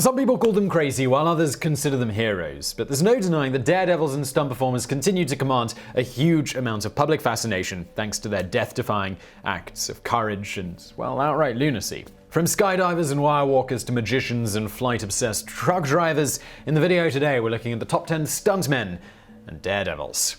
Some people call them crazy, while others consider them heroes, but there's no denying that daredevils and stunt performers continue to command a huge amount of public fascination thanks to their death-defying acts of courage and, well, outright lunacy. From skydivers and wirewalkers to magicians and flight-obsessed truck drivers, in the video today we're looking at the top 10 stuntmen and daredevils.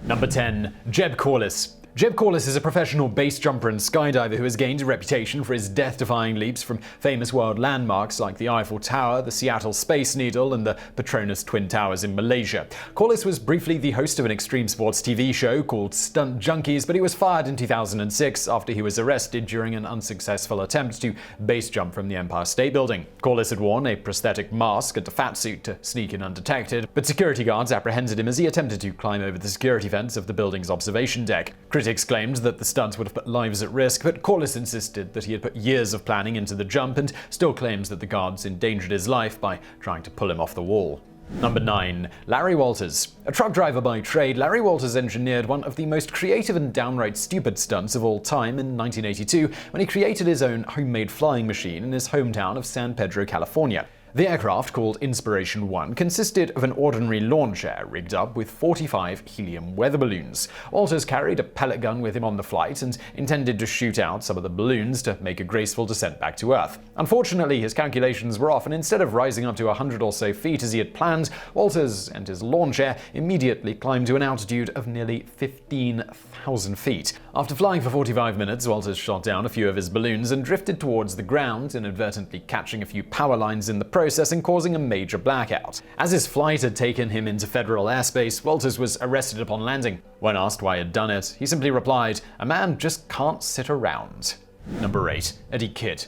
Number 10. Jeb Corliss. Jeb Corliss is a professional base jumper and skydiver who has gained a reputation for his death-defying leaps from famous world landmarks like the Eiffel Tower, the Seattle Space Needle, and the Petronas Twin Towers in Malaysia. Corliss was briefly the host of an extreme sports TV show called Stunt Junkies, but he was fired in 2006 after he was arrested during an unsuccessful attempt to base jump from the Empire State Building. Corliss had worn a prosthetic mask and a fat suit to sneak in undetected, but security guards apprehended him as he attempted to climb over the security fence of the building's observation deck. Critics claimed that the stunt would have put lives at risk, but Corliss insisted that he had put years of planning into the jump and still claims that the guards endangered his life by trying to pull him off the wall. Number 9. Larry Walters. A truck driver by trade, Larry Walters engineered one of the most creative and downright stupid stunts of all time in 1982 when he created his own homemade flying machine in his hometown of San Pedro, California. The aircraft, called Inspiration 1, consisted of an ordinary lawn chair rigged up with 45 helium weather balloons. Walters carried a pellet gun with him on the flight and intended to shoot out some of the balloons to make a graceful descent back to Earth. Unfortunately, his calculations were off, and instead of rising up to 100 or so feet as he had planned, Walters and his lawn chair immediately climbed to an altitude of nearly 15,000 feet. After flying for 45 minutes, Walters shot down a few of his balloons and drifted towards the ground, inadvertently catching a few power lines in the process and causing a major blackout. As his flight had taken him into federal airspace, Walters was arrested upon landing. When asked why he had done it, he simply replied, "A man just can't sit around." Number 8. Eddie Kidd.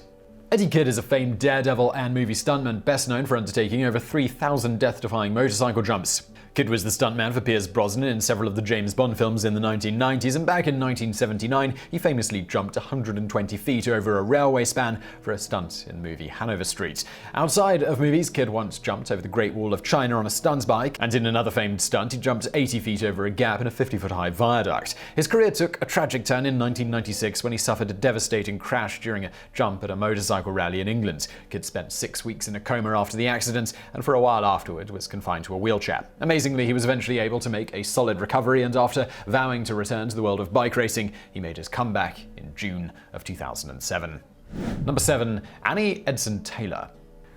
Eddie Kidd is a famed daredevil and movie stuntman, best known for undertaking over 3,000 death-defying motorcycle jumps. Kidd was the stuntman for Pierce Brosnan in several of the James Bond films in the 1990s, and back in 1979, he famously jumped 120 feet over a railway span for a stunt in the movie Hanover Street. Outside of movies, Kidd once jumped over the Great Wall of China on a stunt bike, and in another famed stunt, he jumped 80 feet over a gap in a 50-foot-high viaduct. His career took a tragic turn in 1996 when he suffered a devastating crash during a jump at a motorcycle rally in England. Kidd spent 6 weeks in a coma after the accident, and for a while afterward was confined to a wheelchair. Amazingly, he was eventually able to make a solid recovery, and after vowing to return to the world of bike racing, he made his comeback in June of 2007. Number 7. Annie Edson Taylor.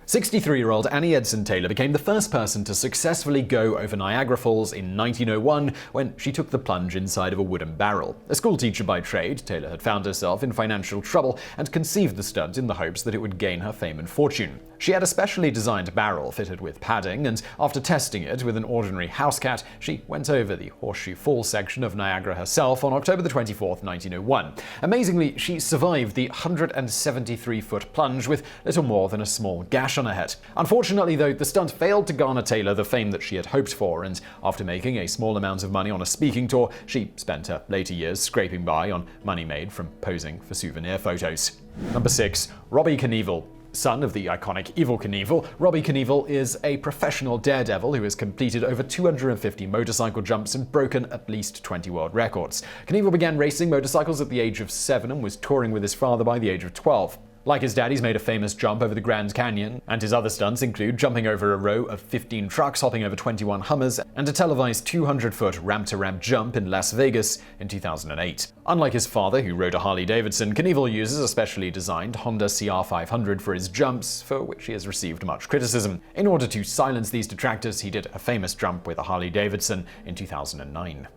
63-year-old Annie Edson Taylor became the first person to successfully go over Niagara Falls in 1901 when she took the plunge inside of a wooden barrel. A schoolteacher by trade, Taylor had found herself in financial trouble and conceived the stunt in the hopes that it would gain her fame and fortune. She had a specially designed barrel fitted with padding, and after testing it with an ordinary house cat, she went over the Horseshoe Falls section of Niagara herself on October 24, 1901. Amazingly, she survived the 173-foot plunge with little more than a small gash on her head. Unfortunately, though, the stunt failed to garner Taylor the fame that she had hoped for, and after making a small amount of money on a speaking tour, she spent her later years scraping by on money made from posing for souvenir photos. Number 6. Robbie Knievel. Son of the iconic Evel Knievel, Robbie Knievel is a professional daredevil who has completed over 250 motorcycle jumps and broken at least 20 world records. Knievel began racing motorcycles at the age of 7 and was touring with his father by the age of 12. Like his dad, he's made a famous jump over the Grand Canyon, and his other stunts include jumping over a row of 15 trucks, hopping over 21 Hummers, and a televised 200-foot ramp-to-ramp jump in Las Vegas in 2008. Unlike his father, who rode a Harley-Davidson, Knievel uses a specially designed Honda CR500 for his jumps, for which he has received much criticism. In order to silence these detractors, he did a famous jump with a Harley-Davidson in 2009.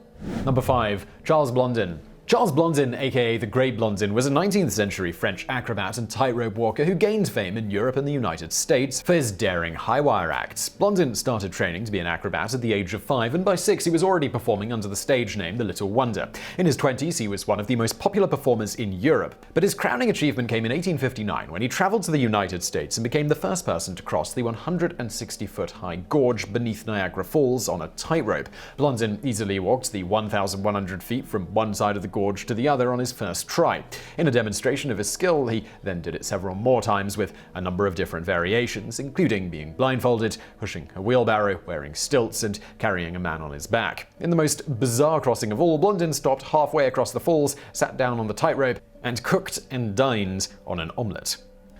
Number 5. Charles Blondin. Charles Blondin, aka the Great Blondin, was a 19th century French acrobat and tightrope walker who gained fame in Europe and the United States for his daring high-wire acts. Blondin started training to be an acrobat at the age of 5, and by 6 he was already performing under the stage name The Little Wonder. In his 20s, he was one of the most popular performers in Europe, but his crowning achievement came in 1859 when he traveled to the United States and became the first person to cross the 160-foot-high gorge beneath Niagara Falls on a tightrope. Blondin easily walked the 1,100 feet from one side of the gorge to the other on his first try. In a demonstration of his skill, he then did it several more times with a number of different variations, including being blindfolded, pushing a wheelbarrow, wearing stilts, and carrying a man on his back. In the most bizarre crossing of all, Blondin stopped halfway across the falls, sat down on the tightrope, and cooked and dined on an omelette.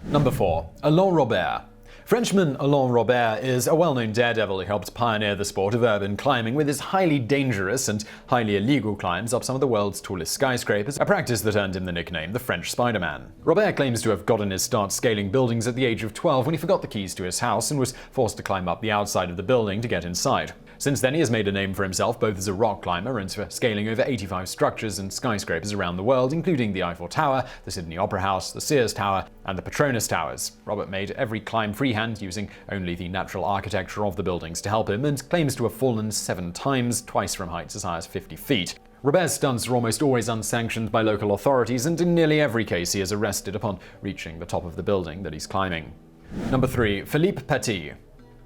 Number 4. Alain Robert. Frenchman Alain Robert is a well-known daredevil who helped pioneer the sport of urban climbing with his highly dangerous and highly illegal climbs up some of the world's tallest skyscrapers, a practice that earned him the nickname the French Spider-Man. Robert claims to have gotten his start scaling buildings at the age of 12 when he forgot the keys to his house and was forced to climb up the outside of the building to get inside. Since then, he has made a name for himself both as a rock climber and for scaling over 85 structures and skyscrapers around the world, including the Eiffel Tower, the Sydney Opera House, the Sears Tower, and the Petronas Towers. Robert made every climb freehand, using only the natural architecture of the buildings to help him, and claims to have fallen 7 times, twice from heights as high as 50 feet. Robert's stunts are almost always unsanctioned by local authorities, and in nearly every case he is arrested upon reaching the top of the building that he's climbing. Number 3. Philippe Petit.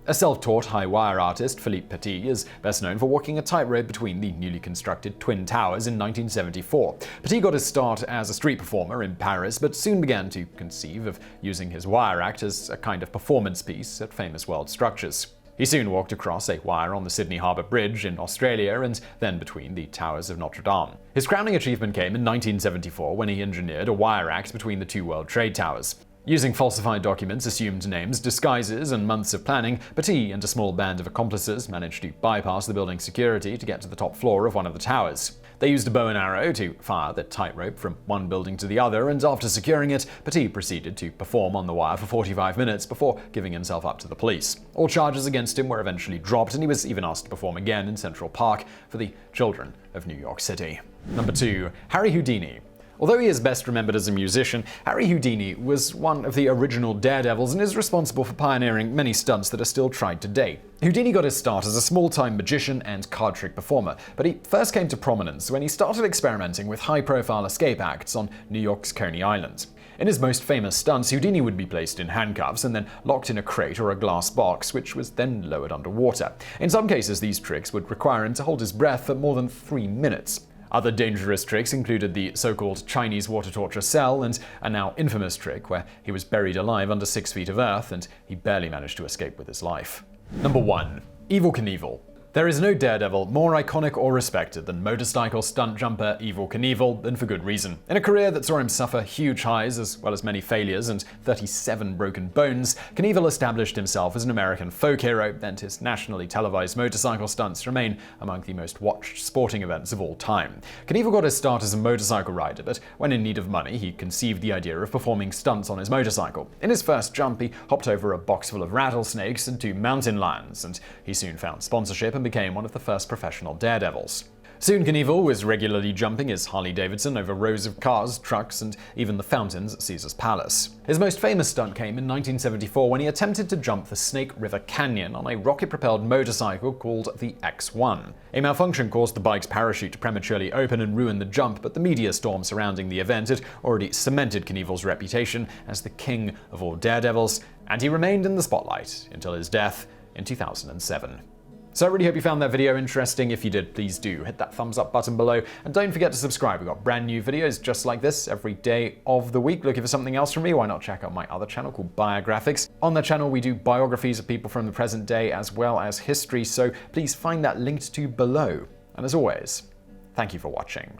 A self-taught high-wire artist, Philippe Petit is best known for walking a tightrope between the newly constructed Twin Towers in 1974. Petit got his start as a street performer in Paris, but soon began to conceive of using his wire act as a kind of performance piece at famous world structures. He soon walked across a wire on the Sydney Harbour Bridge in Australia and then between the towers of Notre Dame. His crowning achievement came in 1974 when he engineered a wire act between the two World Trade Towers. Using falsified documents, assumed names, disguises, and months of planning, Petit and a small band of accomplices managed to bypass the building's security to get to the top floor of one of the towers. They used a bow and arrow to fire the tightrope from one building to the other, and after securing it, Petit proceeded to perform on the wire for 45 minutes before giving himself up to the police. All charges against him were eventually dropped, and he was even asked to perform again in Central Park for the children of New York City. Number 2. Harry Houdini. Although he is best remembered as a musician, Harry Houdini was one of the original daredevils and is responsible for pioneering many stunts that are still tried today. Houdini got his start as a small-time magician and card trick performer, but he first came to prominence when he started experimenting with high-profile escape acts on New York's Coney Island. In his most famous stunts, Houdini would be placed in handcuffs and then locked in a crate or a glass box, which was then lowered underwater. In some cases, these tricks would require him to hold his breath for more than 3 minutes. Other dangerous tricks included the so-called Chinese water torture cell and a now infamous trick where he was buried alive under 6 feet of earth and he barely managed to escape with his life. Number 1. Evel Knievel. There is no daredevil more iconic or respected than motorcycle stunt jumper Evel Knievel, and for good reason. In a career that saw him suffer huge highs as well as many failures and 37 broken bones, Knievel established himself as an American folk hero, and his nationally televised motorcycle stunts remain among the most watched sporting events of all time. Knievel got his start as a motorcycle rider, but when in need of money, he conceived the idea of performing stunts on his motorcycle. In his first jump, he hopped over a box full of rattlesnakes and 2 mountain lions, and he soon found sponsorship and became one of the first professional daredevils. Soon Knievel was regularly jumping his Harley-Davidson over rows of cars, trucks, and even the fountains at Caesar's Palace. His most famous stunt came in 1974 when he attempted to jump the Snake River Canyon on a rocket-propelled motorcycle called the X1. A malfunction caused the bike's parachute to prematurely open and ruin the jump, but the media storm surrounding the event had already cemented Knievel's reputation as the king of all daredevils, and he remained in the spotlight until his death in 2007. So I really hope you found that video interesting. If you did, please do hit that thumbs up button below. And don't forget to subscribe. We've got brand new videos just like this every day of the week. Looking for something else from me? Why not check out my other channel called Biographics? On that channel, we do biographies of people from the present day as well as history. So please find that linked to below. And as always, thank you for watching.